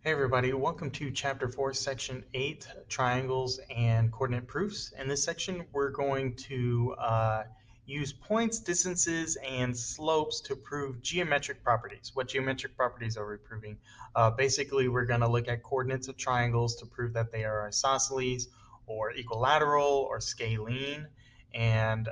Hey everybody, welcome to Chapter 4, Section 8, Triangles and Coordinate Proofs. In this section, we're going to use points, distances, and slopes to prove geometric properties. What geometric properties are we proving? Basically, we're going to look at coordinates of triangles to prove that they are isosceles or equilateral or scalene, and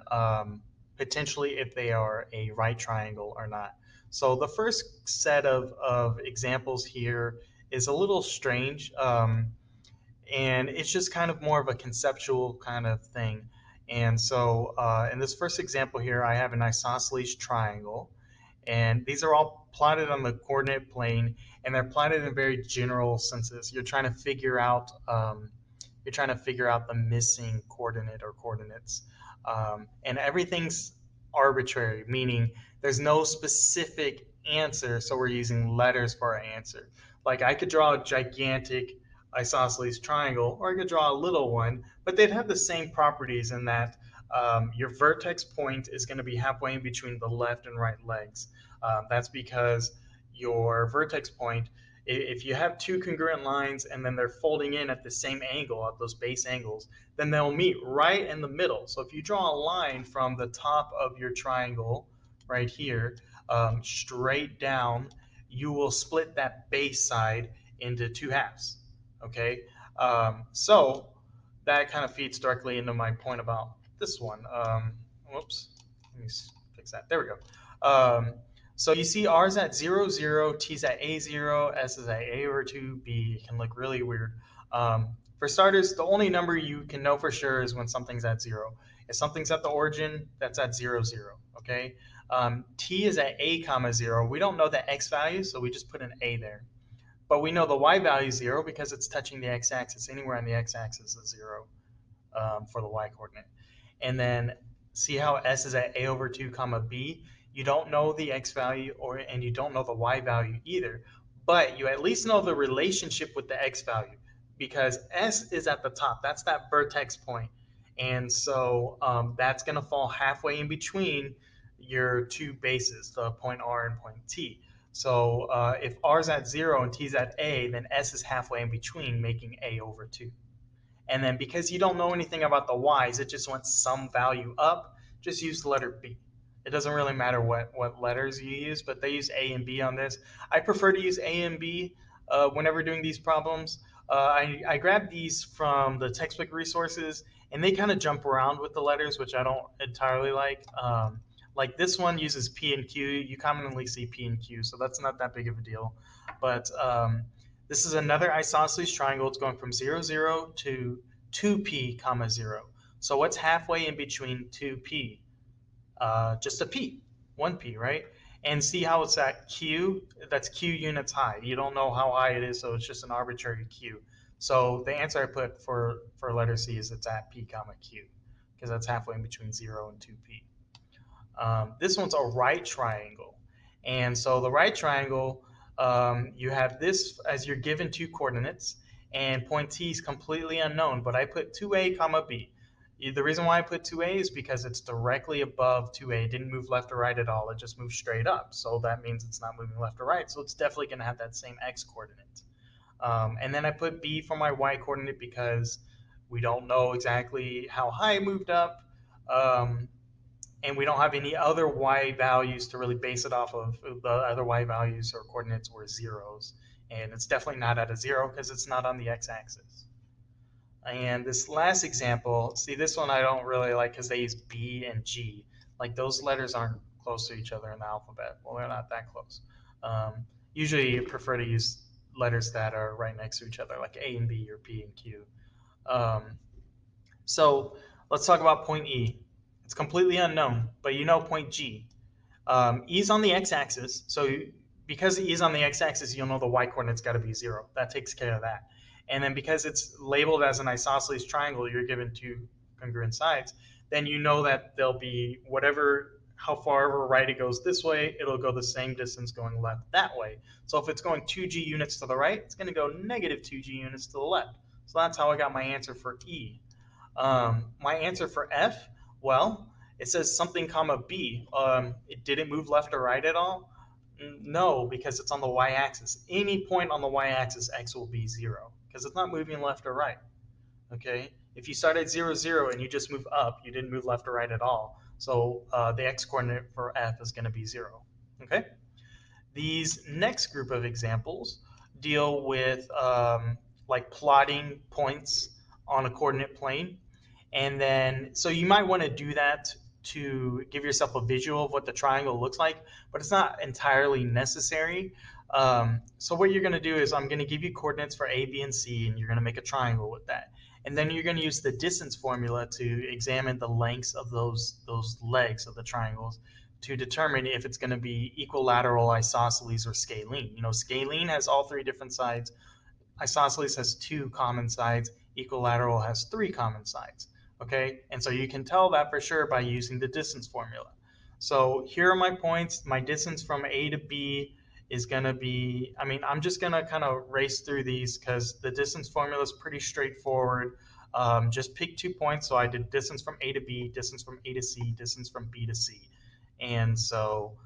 potentially if they are a right triangle or not. So the first set of examples here is a little strange. And it's just kind of more of a conceptual kind of thing. And so in this first example here, I have an isosceles triangle. And these are all plotted on the coordinate plane, and they're plotted in very general senses. You're trying to figure out the missing coordinate or coordinates, and everything's arbitrary, meaning there's no specific answer. So we're using letters for our answer. Like I could draw a gigantic isosceles triangle, or I could draw a little one, but they'd have the same properties in that your vertex point is going to be halfway in between the left and right legs. That's because your vertex point, if you have two congruent lines and then they're folding in at the same angle, at those base angles, then they'll meet right in the middle. So if you draw a line from the top of your triangle right here straight down, you will split that base side into two halves. Okay, so that kind of feeds directly into my point about this one. Whoops, let me fix that. There we go. So you see R is at 0, 0, T is at A 0, S is at A over 2, B. It can look really weird. For starters, the only number you can know for sure is when something's at 0. If something's at the origin, that's at 0, 0. Okay. T is at A comma 0. We don't know the X value, so we just put an A there. But we know the Y value is 0 because it's touching the X axis. Anywhere on the X axis is 0 for the Y coordinate. And then see how S is at A over 2 comma B. You don't know the X value and you don't know the Y value either, but you at least know the relationship with the X value because S is at the top. That's that vertex point. And so that's going to fall halfway in between your two bases, the point R and point T. So if R is at 0 and T is at A, then S is halfway in between, making A over 2. And then because you don't know anything about the y's, it just wants some value up, just use the letter B. It doesn't really matter what letters you use, but they use A and B on this. I prefer to use A and B whenever doing these problems. I grabbed these from the textbook resources, and they kind of jump around with the letters, which I don't entirely like. Like this one uses P and Q. You commonly see P and Q, so that's not that big of a deal. But this is another isosceles triangle. It's going from 0, 0 to 2p comma 0. So what's halfway in between 2p? Just a p, 1p, right? And see how it's at q? That's q units high. You don't know how high it is, so it's just an arbitrary q. So the answer I put for letter C is it's at p comma q, because that's halfway in between 0 and 2p. This one's a right triangle. And so the right triangle, you have this as you're given two coordinates, and point T is completely unknown, but I put 2a comma b. The reason why I put 2a is because it's directly above 2a. It didn't move left or right at all. It just moved straight up. So that means it's not moving left or right. So it's definitely going to have that same x coordinate. And then I put b for my y coordinate because we don't know exactly how high it moved up. And we don't have any other y values to really base it off of. The other y values or coordinates were zeros, and it's definitely not at a 0 because it's not on the x-axis. And this last example, see this one I don't really like because they use B and G. Like those letters aren't close to each other in the alphabet. Well, they're not that close. Usually you prefer to use letters that are right next to each other, like A and B or P and Q. Um, so let's talk about point E. It's completely unknown, but you know point G. E is on the x-axis, so because E is on the x-axis, you'll know the y-coordinate's got to be 0. That takes care of that. And then because it's labeled as an isosceles triangle, you're given two congruent sides, then you know that there'll be whatever, how far right it goes this way, it'll go the same distance going left that way. So if it's going 2g units to the right, it's going to go negative 2g units to the left. So that's how I got my answer for E. My answer for F, well, it says something comma B. It didn't move left or right at all. No, because it's on the y-axis. Any point on the y-axis, x will be 0 because it's not moving left or right. Okay, if you start at 0, 0 and you just move up, you didn't move left or right at all. So the x-coordinate for f is going to be 0. Okay, these next group of examples deal with like plotting points on a coordinate plane. And then, so you might want to do that to give yourself a visual of what the triangle looks like, but it's not entirely necessary. So what you're going to do is I'm going to give you coordinates for A, B, and C, and you're going to make a triangle with that. And then you're going to use the distance formula to examine the lengths of those legs of the triangles to determine if it's going to be equilateral, isosceles, or scalene. You know, scalene has all three different sides. Isosceles has two common sides. Equilateral has three common sides. Okay, and so you can tell that for sure by using the distance formula. So here are my points. My distance from A to B is going to be, I mean, I'm just going to kind of race through these because the distance formula is pretty straightforward. Just pick 2 points. So I did distance from A to B, distance from A to C, distance from B to C. And so,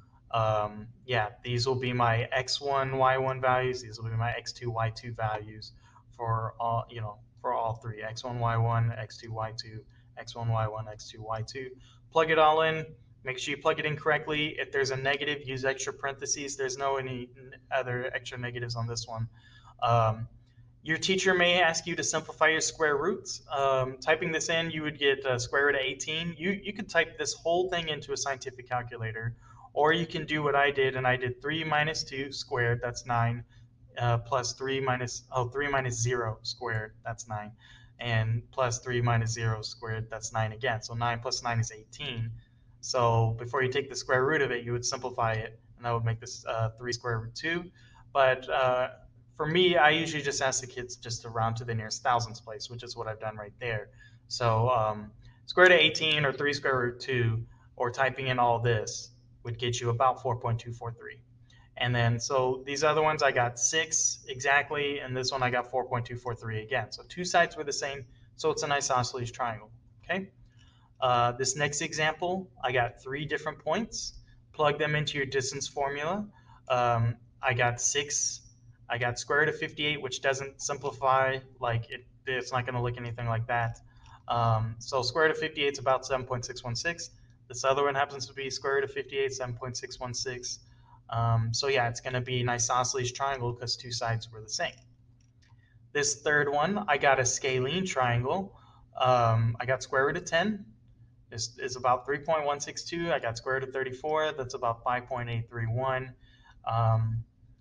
yeah, these will be my x1, y1 values. These will be my x2, y2 values for all, you know, for all three, x1, y1, x2, y2, x1, y1, x2, y2. Plug it all in. Make sure you plug it in correctly. If there's a negative, use extra parentheses. There's no any other extra negatives on this one. Your teacher may ask you to simplify your square roots. Typing this in, you would get square root of 18. You could type this whole thing into a scientific calculator, or you can do what I did, and I did 3 minus 2 squared, that's 9, plus 3 minus 0 squared, that's 9, and plus 3 minus 0 squared, that's 9 again. So 9 plus 9 is 18. So before you take the square root of it, you would simplify it, and that would make this 3 square root 2. But for me, I usually just ask the kids just to round to the nearest thousandths place, which is what I've done right there. So square root of 18 or 3 square root 2, or typing in all this would get you about 4.243. And then, so these other ones, I got 6 exactly, and this one I got 4.243 again. So two sides were the same, so it's an isosceles triangle, okay? This next example, I got 3 different points. Plug them into your distance formula. I got 6. I got square root of 58, which doesn't simplify, like it's not going to look anything like that. So square root of 58 is about 7.616. This other one happens to be square root of 58, 7.616. So yeah, it's going to be an isosceles triangle because two sides were the same. This third one, I got a scalene triangle. I got square root of 10. This is about 3.162. I got square root of 34. That's about 5.831.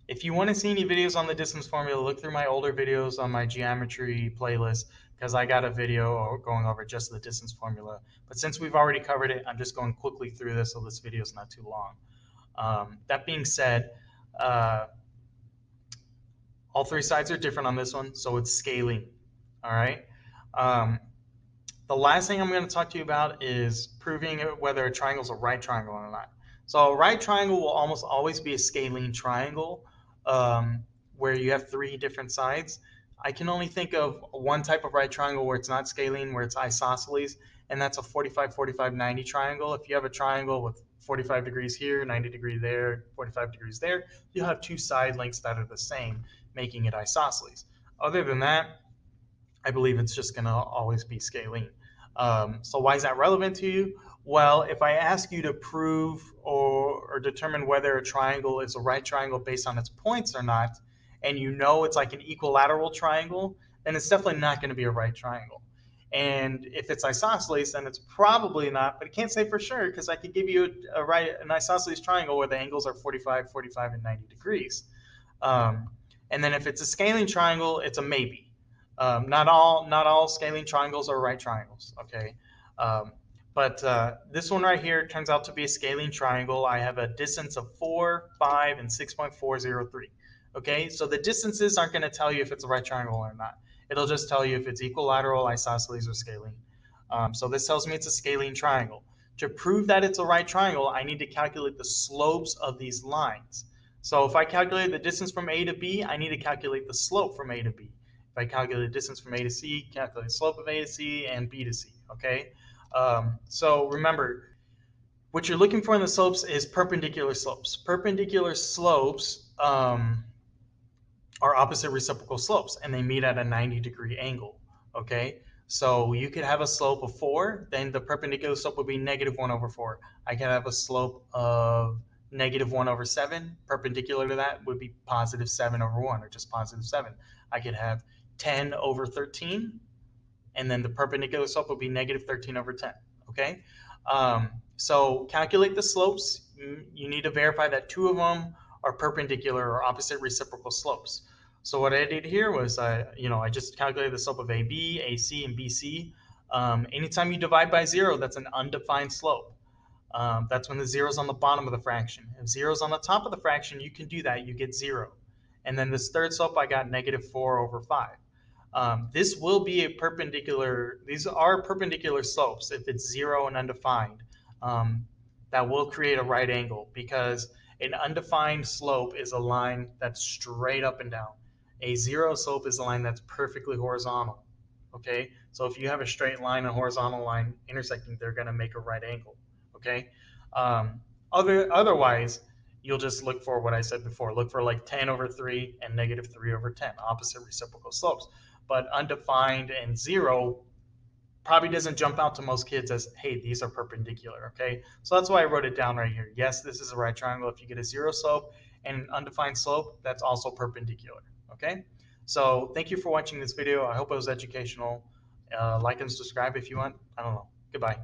If you want to see any videos on the distance formula, look through my older videos on my geometry playlist because I got a video going over just the distance formula. But since we've already covered it, I'm just going quickly through this so this video is not too long. That being said, all three sides are different on this one, so it's scaling. All right. The last thing I'm going to talk to you about is proving whether a triangle is a right triangle or not. So a right triangle will almost always be a scalene triangle where you have 3 different sides. I can only think of one type of right triangle where it's not scalene, where it's isosceles, and that's a 45, 45, 90 triangle. If you have a triangle with 45 degrees here, 90 degrees there, 45 degrees there, you'll have 2 side lengths that are the same, making it isosceles. Other than that, I believe it's just going to always be scalene. So why is that relevant to you? Well, if I ask you to prove or determine whether a triangle is a right triangle based on its points or not, and you know it's like an equilateral triangle, then it's definitely not going to be a right triangle. And if it's isosceles, then it's probably not, but I can't say for sure because I could give you an isosceles triangle where the angles are 45, 45, and 90 degrees. And then if it's a scalene triangle, it's a maybe. Not all scalene triangles are right triangles, okay? But this one right here turns out to be a scalene triangle. I have a distance of 4, 5, and 6.403. Okay, so the distances aren't going to tell you if it's a right triangle or not. It'll just tell you if it's equilateral, isosceles, or scalene. So this tells me it's a scalene triangle. To prove that it's a right triangle, I need to calculate the slopes of these lines. So if I calculate the distance from A to B, I need to calculate the slope from A to B. If I calculate the distance from A to C, calculate the slope of A to C and B to C, okay? So remember, What you're looking for in the slopes is perpendicular slopes. Perpendicular slopes are opposite reciprocal slopes, and they meet at a 90-degree angle. Okay, so you could have a slope of 4, then the perpendicular slope would be -1/4. I could have a slope of -1/7. Perpendicular to that would be +7/1, or just +7. I could have 10/13, and then the perpendicular slope would be -13/10. Okay, so calculate the slopes. You need to verify that two of them are perpendicular or opposite reciprocal slopes. So what I did here was I just calculated the slope of AB, AC, and BC. Anytime you divide by 0, that's an undefined slope. That's when the zero is on the bottom of the fraction. If zero is on the top of the fraction, you can do that. You get 0. And then this third slope, I got -4/5. This will be a perpendicular. These are perpendicular slopes if it's 0 and undefined. That will create a right angle, because an undefined slope is a line that's straight up and down. A 0 slope is a line that's perfectly horizontal. Okay, so if you have a straight line and horizontal line intersecting, they're going to make a right angle. Okay, otherwise, you'll just look for what I said before. Look for like 10/3 and -3/10, opposite reciprocal slopes. But undefined and 0 probably doesn't jump out to most kids as, hey, these are perpendicular. Okay, so that's why I wrote it down right here. Yes, this is a right triangle. If you get a 0 slope and an undefined slope, that's also perpendicular. Okay, so thank you for watching this video. I hope it was educational. Like and subscribe if you want. I don't know. Goodbye.